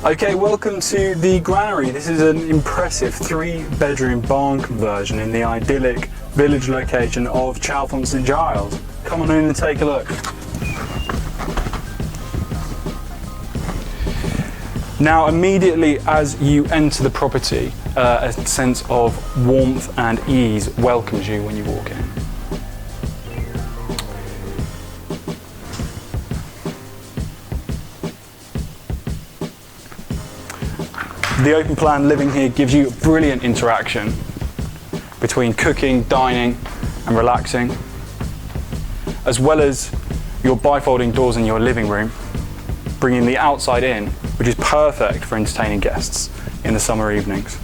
Okay, welcome to the granary. This is an impressive 3-bedroom barn conversion in the idyllic village location of Chalfont St Giles. Come on in and take a look. Now, immediately as you enter the property, a sense of warmth and ease welcomes you when you walk in. The open plan living here gives you brilliant interaction between cooking, dining and relaxing, as well as your bifolding doors in your living room, bringing the outside in, which is perfect for entertaining guests in the summer evenings.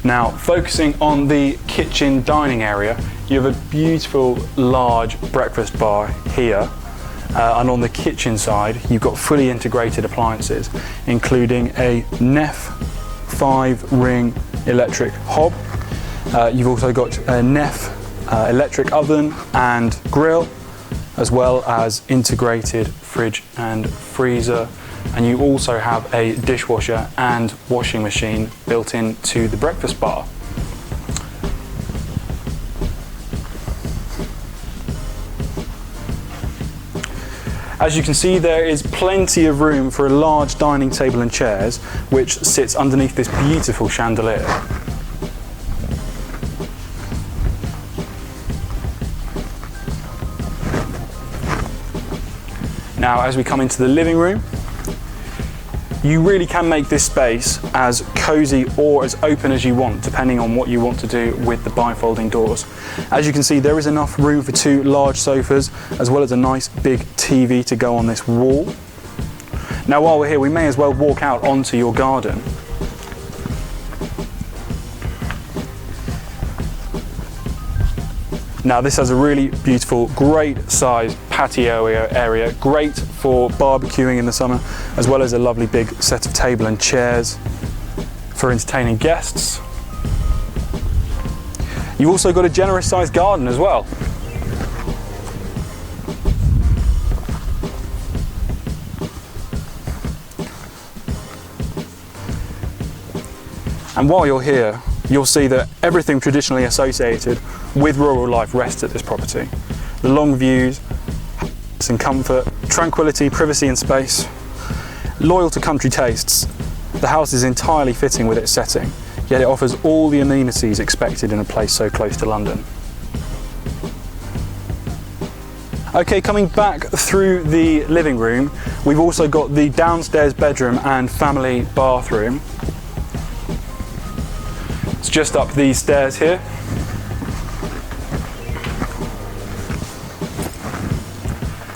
Now, focusing on the kitchen dining area, you have a beautiful large breakfast bar here. And on the kitchen side, you've got fully integrated appliances, including a Neff 5-ring electric hob. You've also got a Neff electric oven and grill, as well as integrated fridge and freezer. And you also have a dishwasher and washing machine built into the breakfast bar. As you can see, there is plenty of room for a large dining table and chairs, which sits underneath this beautiful chandelier. Now, as we come into the living room, you really can make this space as cosy or as open as you want, depending on what you want to do with the bifolding doors. As you can see, there is enough room for 2 large sofas, as well as a nice big TV to go on this wall. Now, while we're here, we may as well walk out onto your garden. Now, this has a really beautiful, great sized patio area, great for barbecuing in the summer, as well as a lovely big set of table and chairs for entertaining guests. You've also got a generous sized garden as well. And while you're here, you'll see that everything traditionally associated with rural life rests at this property. The long views and comfort, tranquility, privacy and space. Loyal to country tastes, the house is entirely fitting with its setting, yet it offers all the amenities expected in a place so close to London. Okay, coming back through the living room, we've also got the downstairs bedroom and family bathroom. It's just up these stairs here.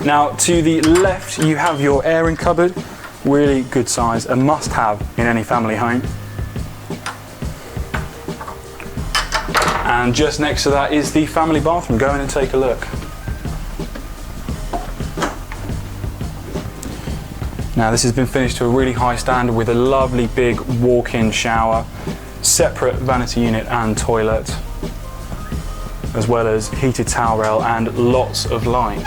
Now, to the left, you have your airing cupboard, really good size, a must-have in any family home. And just next to that is the family bathroom. Go in and take a look. Now, this has been finished to a really high standard with a lovely big walk-in shower, separate vanity unit and toilet, as well as heated towel rail and lots of light.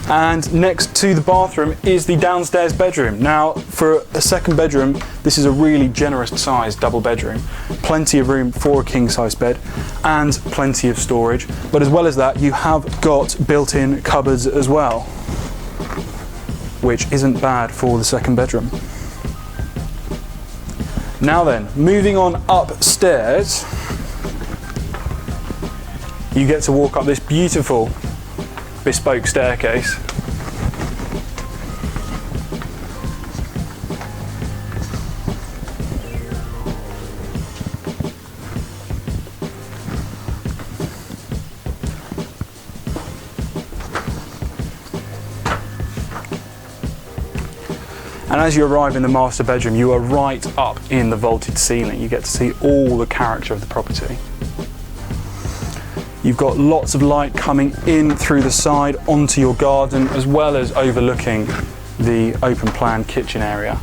And next to the bathroom is the downstairs bedroom. Now, for a second bedroom, this is a really generous sized double bedroom. Plenty of room for a king size bed and plenty of storage. But as well as that, you have got built-in cupboards as well, which isn't bad for the second bedroom. Now then, moving on upstairs, you get to walk up this beautiful bespoke staircase. And as you arrive in the master bedroom, you are right up in the vaulted ceiling. You get to see all the character of the property. You've got lots of light coming in through the side onto your garden, as well as overlooking the open plan kitchen area.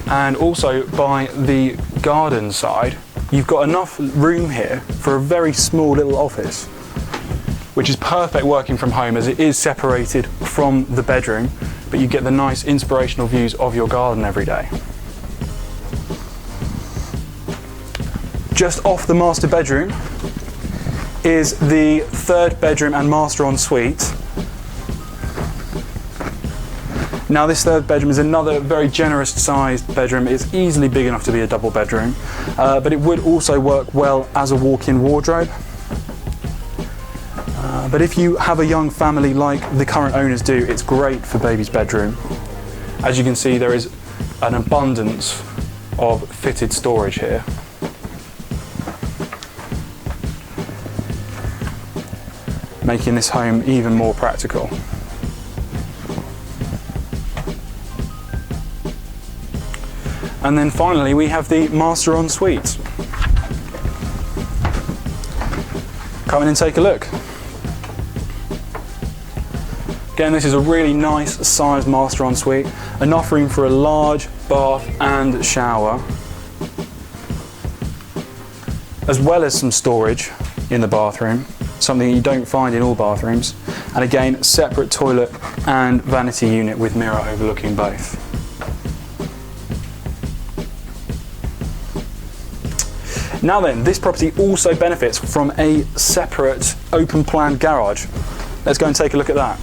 And also by the garden side, you've got enough room here for a very small little office, which is perfect working from home as it is separated from the bedroom, but you get the nice inspirational views of your garden every day. Just off the master bedroom is the third bedroom and master ensuite. Now this third bedroom is another very generous sized bedroom. It's easily big enough to be a double bedroom, but it would also work well as a walk-in wardrobe. But if you have a young family like the current owners do, it's great for baby's bedroom. As you can see, there is an abundance of fitted storage here. Making this home even more practical. And then finally we have the master ensuite. Come in and take a look. Again, this is a really nice sized master ensuite, enough room for a large bath and shower, as well as some storage in the bathroom, something you don't find in all bathrooms. And again, separate toilet and vanity unit with mirror overlooking both. Now then, this property also benefits from a separate open plan garage. Let's go and take a look at that.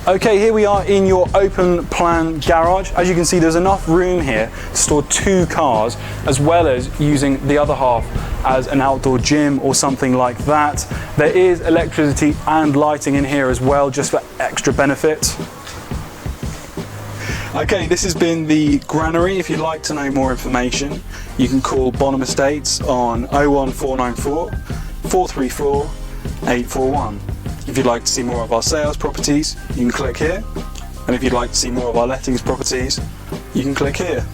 Okay, here we are in your open plan garage. As you can see, there's enough room here to store 2 cars, as well as using the other half as an outdoor gym or something like that. There is electricity and lighting in here as well, just for extra benefit. Okay, this has been the granary. If you'd like to know more information, you can call Bonham Estates on 01494 434 841. If you'd like to see more of our sales properties, you can click here. And if you'd like to see more of our lettings properties, you can click here.